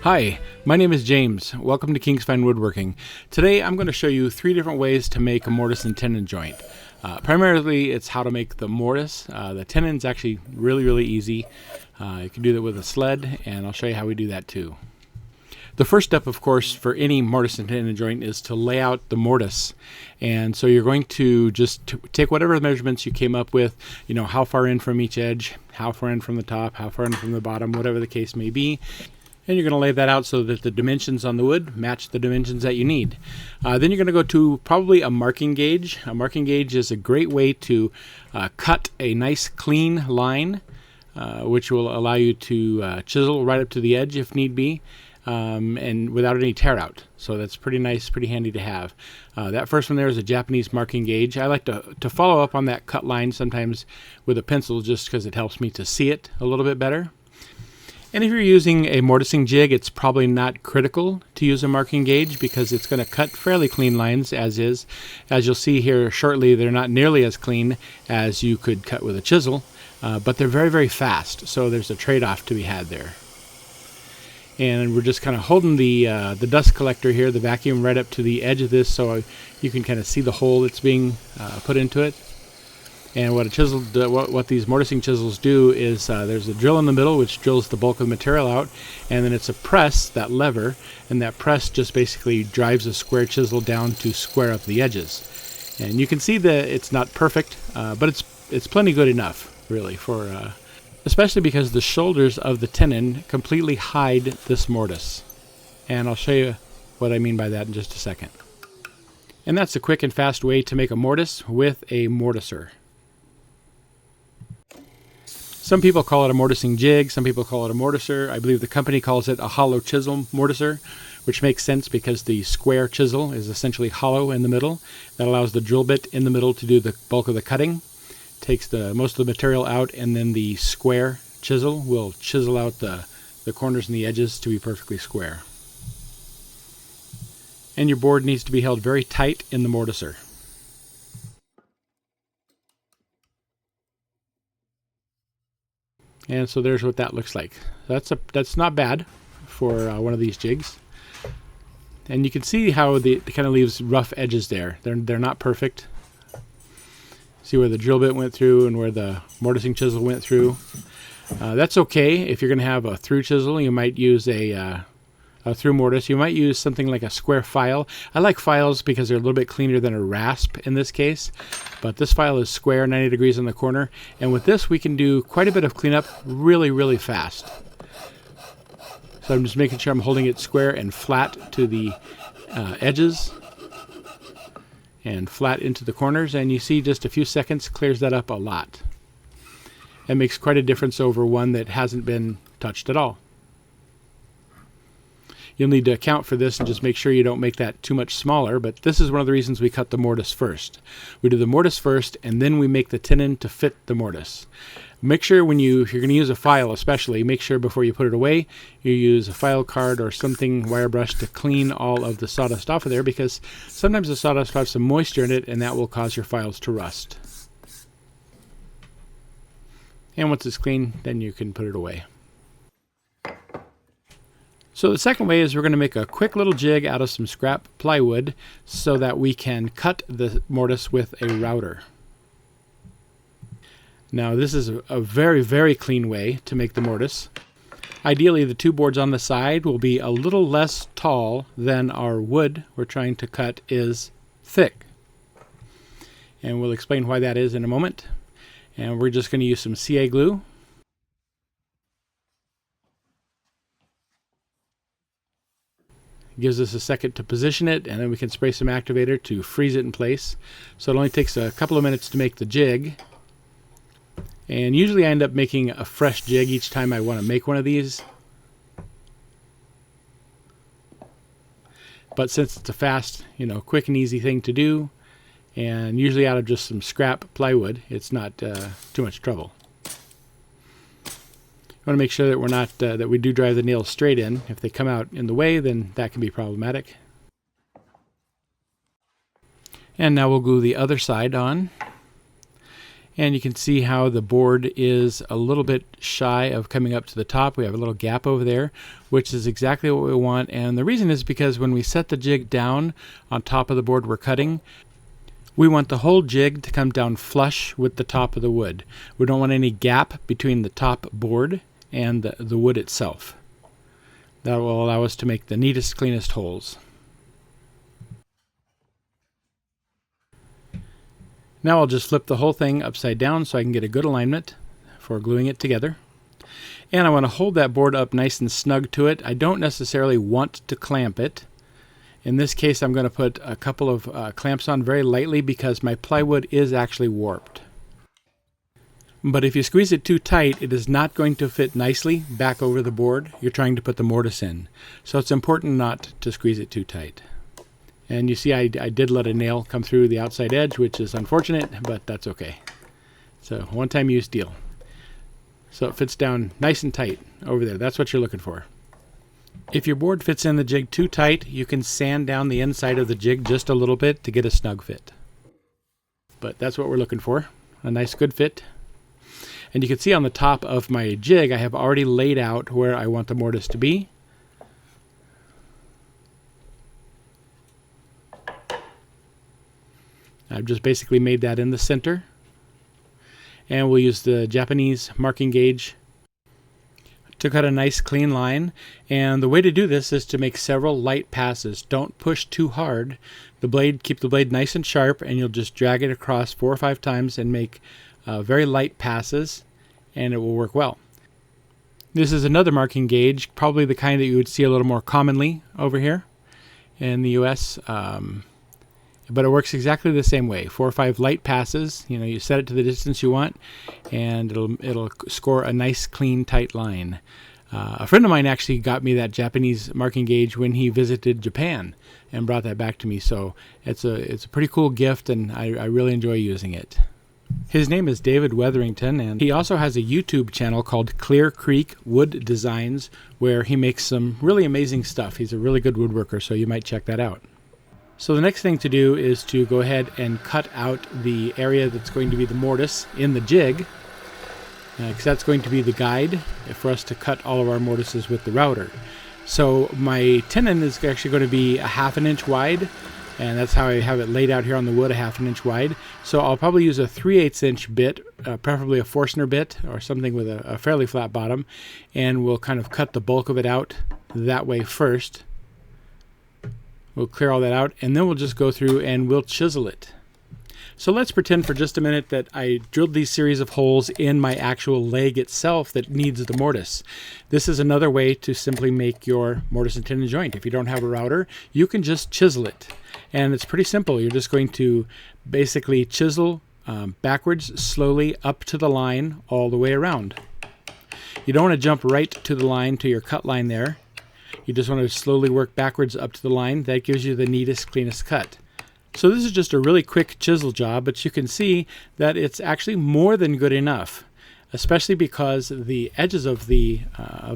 Hi, my name is James. Welcome to King's Fine Woodworking. Today I'm going to show you 3 different ways to make a mortise and tenon joint. Primarily it's how to make the mortise. The tenon's actually really easy. You can do that with a sled, and I'll show you how we do that too. The first step, of course, for any mortise and tenon joint is to lay out the mortise. And so you're going to just take whatever measurements you came up with, how far in from each edge, how far in from the top, how far in from the bottom, whatever the case may be. And you're going to lay that out so that the dimensions on the wood match the dimensions that you need. Then you're going to go to probably a marking gauge. A marking gauge is a great way to cut a nice clean line, which will allow you to chisel right up to the edge if need be, and without any tear out. So that's pretty nice, pretty handy to have. That first one there is a Japanese marking gauge. I like to follow up on that cut line sometimes with a pencil just because it helps me to see it a little bit better. And if you're using a mortising jig, it's probably not critical to use a marking gauge because it's going to cut fairly clean lines as is. As you'll see here shortly, they're not nearly as clean as you could cut with a chisel, but they're very fast, so there's a trade-off to be had there. And we're just kind of holding the dust collector here, the vacuum, right up to the edge of this so you can kind of see the hole that's being put into it. And what these mortising chisels do is there's a drill in the middle which drills the bulk of the material out, and then it's a press, that lever, and that press just basically drives a square chisel down to square up the edges. And you can see that it's not perfect, but it's plenty good enough, really, for especially because the shoulders of the tenon completely hide this mortise. And I'll show you what I mean by that in just a second. And that's a quick and fast way to make a mortise with a mortiser. Some people call it a mortising jig, some people call it a mortiser. I believe the company calls it a hollow chisel mortiser, which makes sense because the square chisel is essentially hollow in the middle. That allows the drill bit in the middle to do the bulk of the cutting. Takes most of the material out, and then the square chisel will chisel out the corners and the edges to be perfectly square. And your board needs to be held very tight in the mortiser. And so there's what that looks like. That's not bad for one of these jigs. And you can see how it kind of leaves rough edges there. They're not perfect. See where the drill bit went through and where the mortising chisel went through. That's okay. If you're going to have a through chisel, you might use a through mortise. You might use something like a square file. I like files because they're a little bit cleaner than a rasp in this case. But this file is square, 90 degrees on the corner. And with this, we can do quite a bit of cleanup really fast. So I'm just making sure I'm holding it square and flat to the edges and flat into the corners. And you see just a few seconds clears that up a lot. It makes quite a difference over one that hasn't been touched at all. You'll need to account for this and just make sure you don't make that too much smaller, but this is one of the reasons we cut the mortise first. We do the mortise first, and then we make the tenon to fit the mortise. Make sure if you're going to use a file especially, make sure before you put it away, you use a file card or something, wire brush, to clean all of the sawdust off of there, because sometimes the sawdust has some moisture in it, and that will cause your files to rust. And once it's clean, then you can put it away. So the second way is we're going to make a quick little jig out of some scrap plywood so that we can cut the mortise with a router. Now this is a very clean way to make the mortise. Ideally, the 2 boards on the side will be a little less tall than our wood we're trying to cut is thick. And we'll explain why that is in a moment. And we're just going to use some CA glue. Gives us a second to position it, and then we can spray some activator to freeze it in place. So it only takes a couple of minutes to make the jig. And usually I end up making a fresh jig each time I want to make one of these. But since it's a fast, quick and easy thing to do, and usually out of just some scrap plywood, it's not too much trouble. Want to make sure that we're not that we do drive the nails straight in. If they come out in the way, then that can be problematic. And now we'll glue the other side on. And you can see how the board is a little bit shy of coming up to the top. We have a little gap over there, which is exactly what we want. And the reason is because when we set the jig down on top of the board we're cutting, we want the whole jig to come down flush with the top of the wood. We don't want any gap between the top board and the wood itself. That will allow us to make the neatest, cleanest holes. Now I'll just flip the whole thing upside down so I can get a good alignment for gluing it together. And I want to hold that board up nice and snug to it. I don't necessarily want to clamp it. In this case, I'm going to put a couple of clamps on very lightly because my plywood is actually warped. But if you squeeze it too tight, it is not going to fit nicely back over the board you're trying to put the mortise in. So it's important not to squeeze it too tight. And you see I did let a nail come through the outside edge, which is unfortunate, but that's okay. So one-time use deal. So it fits down nice and tight over there. That's what you're looking for. If your board fits in the jig too tight, you can sand down the inside of the jig just a little bit to get a snug fit. But that's what we're looking for, a nice good fit. And you can see on the top of my jig, I have already laid out where I want the mortise to be. I've just basically made that in the center. And we'll use the Japanese marking gauge to cut a nice clean line. And the way to do this is to make several light passes. Don't push too hard. Keep the blade nice and sharp, and you'll just drag it across 4 or 5 times and make very light passes, and it will work well. This is another marking gauge, probably the kind that you would see a little more commonly over here in the US. But it works exactly the same way. 4 or 5 light passes. You set it to the distance you want, and it'll score a nice, clean, tight line. A friend of mine actually got me that Japanese marking gauge when he visited Japan and brought that back to me. So it's a pretty cool gift, and I really enjoy using it. His name is David Wetherington, and he also has a YouTube channel called Clear Creek Wood Designs, where he makes some really amazing stuff. He's a really good woodworker, so you might check that out. So the next thing to do is to go ahead and cut out the area that's going to be the mortise in the jig, because that's going to be the guide for us to cut all of our mortises with the router. So my tenon is actually going to be a 1/2 inch wide, and that's how I have it laid out here on the wood, a 1/2 inch wide. So I'll probably use a 3/8 inch bit, preferably a Forstner bit or something with a fairly flat bottom, and we'll kind of cut the bulk of it out that way first. We'll clear all that out, and then we'll just go through and we'll chisel it. So let's pretend for just a minute that I drilled these series of holes in my actual leg itself that needs the mortise. This is another way to simply make your mortise and tenon joint. If you don't have a router, you can just chisel it. And it's pretty simple. You're just going to basically chisel backwards slowly up to the line all the way around. You don't want to jump right to the line, to your cut line there. You just want to slowly work backwards up to the line. That gives you the neatest, cleanest cut. So this is just a really quick chisel job, but you can see that it's actually more than good enough, especially because the edges of the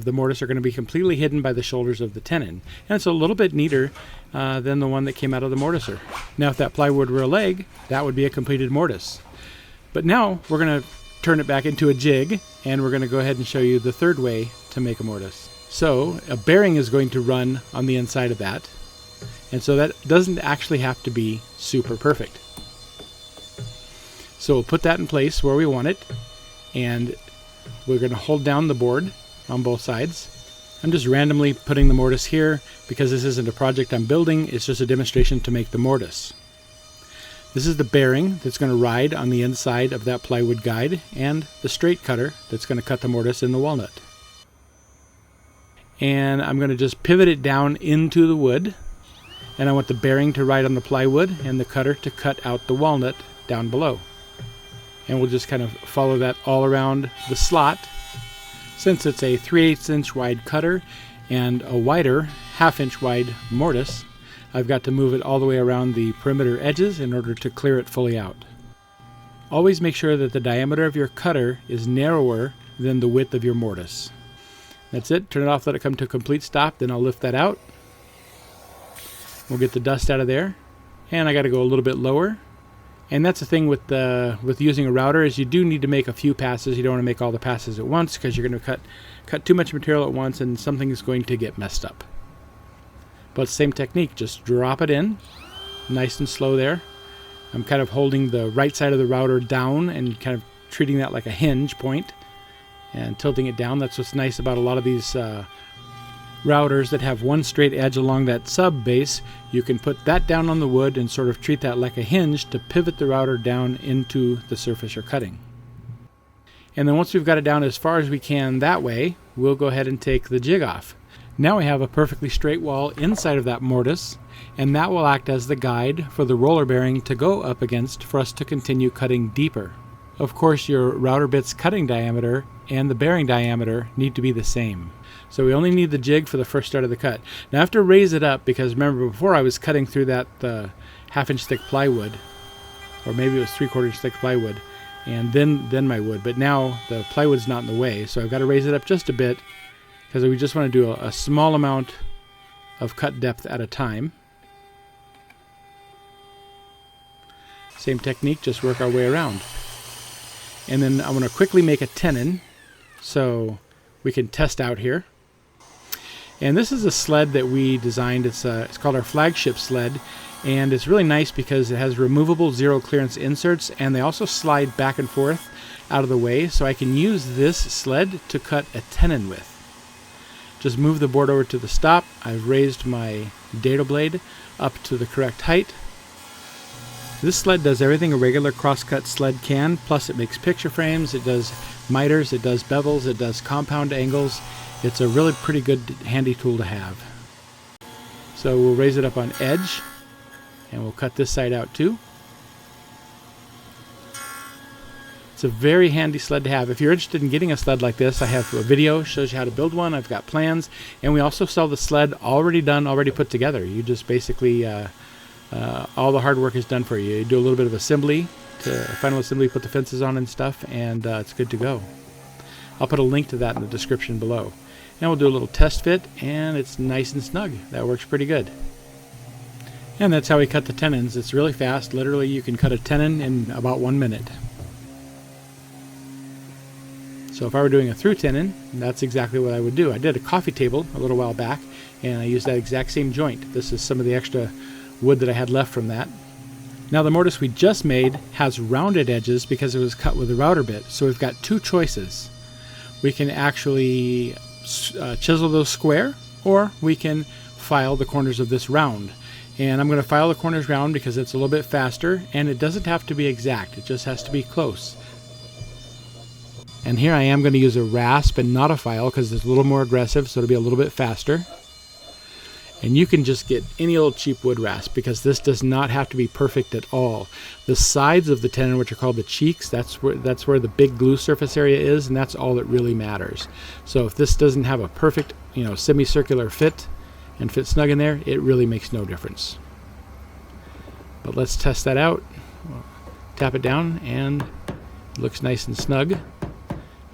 mortise are going to be completely hidden by the shoulders of the tenon. And it's a little bit neater than the one that came out of the mortiser. Now if that plywood were a leg, that would be a completed mortise. But now we're going to turn it back into a jig, and we're going to go ahead and show you the third way to make a mortise. So a bearing is going to run on the inside of that, and so that doesn't actually have to be super perfect. So we'll put that in place where we want it, and we're going to hold down the board on both sides. I'm just randomly putting the mortise here because this isn't a project I'm building, it's just a demonstration to make the mortise. This is the bearing that's going to ride on the inside of that plywood guide, and the straight cutter that's going to cut the mortise in the walnut. And I'm going to just pivot it down into the wood, and I want the bearing to ride on the plywood and the cutter to cut out the walnut down below. And we'll just kind of follow that all around the slot. Since it's a 3/8 inch wide cutter and a wider 1/2 inch wide mortise, I've got to move it all the way around the perimeter edges in order to clear it fully out. Always make sure that the diameter of your cutter is narrower than the width of your mortise. That's it. Turn it off, let it come to a complete stop, then I'll lift that out. We'll get the dust out of there. And I got to go a little bit lower And that's the thing with using a router, is you do need to make a few passes. You don't want to make all the passes at once, because you're going to cut too much material at once and something is going to get messed up. But same technique, just drop it in nice and slow there. I'm kind of holding the right side of the router down and kind of treating that like a hinge point and tilting it down. That's what's nice about a lot of these routers that have one straight edge along that sub base. You can put that down on the wood and sort of treat that like a hinge to pivot the router down into the surface you're cutting. And then once we've got it down as far as we can that way, we'll go ahead and take the jig off. Now we have a perfectly straight wall inside of that mortise, and that will act as the guide for the roller bearing to go up against for us to continue cutting deeper. Of course, your router bit's cutting diameter and the bearing diameter need to be the same. So we only need the jig for the first start of the cut. Now I have to raise it up, because remember before I was cutting through that 1/2-inch thick plywood, or maybe it was 3/4 inch thick plywood, and then my wood. But now the plywood's not in the way, so I've got to raise it up just a bit, because we just want to do a small amount of cut depth at a time. Same technique, just work our way around. And then I'm going to quickly make a tenon so we can test out here. And this is a sled that we designed. It's called our flagship sled, and it's really nice because it has removable zero clearance inserts, and they also slide back and forth out of the way, so I can use this sled to cut a tenon with. Just move the board over to the stop. I've raised my dado blade up to the correct height. This sled does everything a regular crosscut sled can, plus it makes picture frames, it does miters, it does bevels, it does compound angles. It's a really pretty good handy tool to have. So we'll raise it up on edge, and we'll cut this side out too. It's a very handy sled to have. If you're interested in getting a sled like this, I have a video shows you how to build one. I've got plans, and we also sell the sled already done, already put together. You just basically all the hard work is done for you. You do a little bit of assembly, final assembly, put the fences on and stuff, and it's good to go. I'll put a link to that in the description below. And we'll do a little test fit, and it's nice and snug. That works pretty good. And that's how we cut the tenons. It's really fast. Literally, you can cut a tenon in about 1 minute. So if I were doing a through tenon, that's exactly what I would do. I did a coffee table a little while back, and I used that exact same joint. This is some of the extra wood that I had left from that. Now the mortise we just made has rounded edges because it was cut with a router bit. So we've got two choices. We can actually chisel those square, or we can file the corners of this round. And I'm going to file the corners round because it's a little bit faster, and it doesn't have to be exact, it just has to be close. And here I am going to use a rasp and not a file because it's a little more aggressive, so it'll be a little bit faster. And you can just get any old cheap wood rasp, because this does not have to be perfect at all. The sides of the tenon, which are called the cheeks, that's where the big glue surface area is, and that's all that really matters. So if this doesn't have a perfect, semicircular fit and fit snug in there, it really makes no difference. But let's test that out. Tap it down, and it looks nice and snug.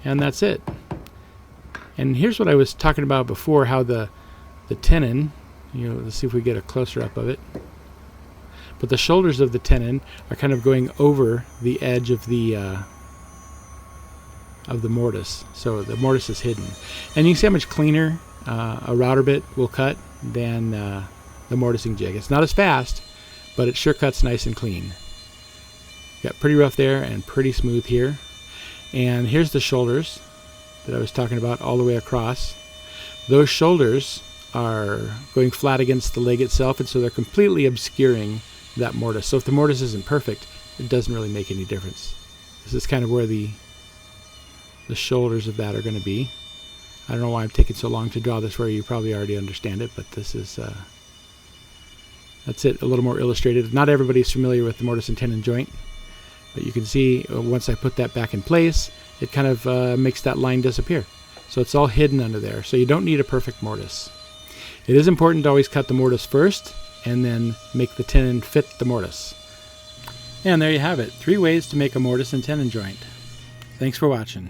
And that's it. And here's what I was talking about before, how the tenon, let's see if we get a closer up of it. But the shoulders of the tenon are kind of going over the edge of the mortise. So the mortise is hidden. And you can see how much cleaner a router bit will cut than the mortising jig. It's not as fast, but it sure cuts nice and clean. Got pretty rough there and pretty smooth here. And here's the shoulders that I was talking about all the way across. Those shoulders are going flat against the leg itself, and so they're completely obscuring that mortise. So if the mortise isn't perfect, it doesn't really make any difference. This is kind of where the shoulders of that are going to be. I don't know why I'm taking so long to draw this where you probably already understand it, but this is that's it, a little more illustrated. Not everybody's familiar with the Mortise and Tenon Joint, but you can see once I put that back in place, it kind of makes that line disappear. So it's all hidden under there, so you don't need a perfect mortise. It is important to always cut the mortise first and then make the tenon fit the mortise. And there you have it, 3 ways to make a mortise and tenon joint. Thanks for watching.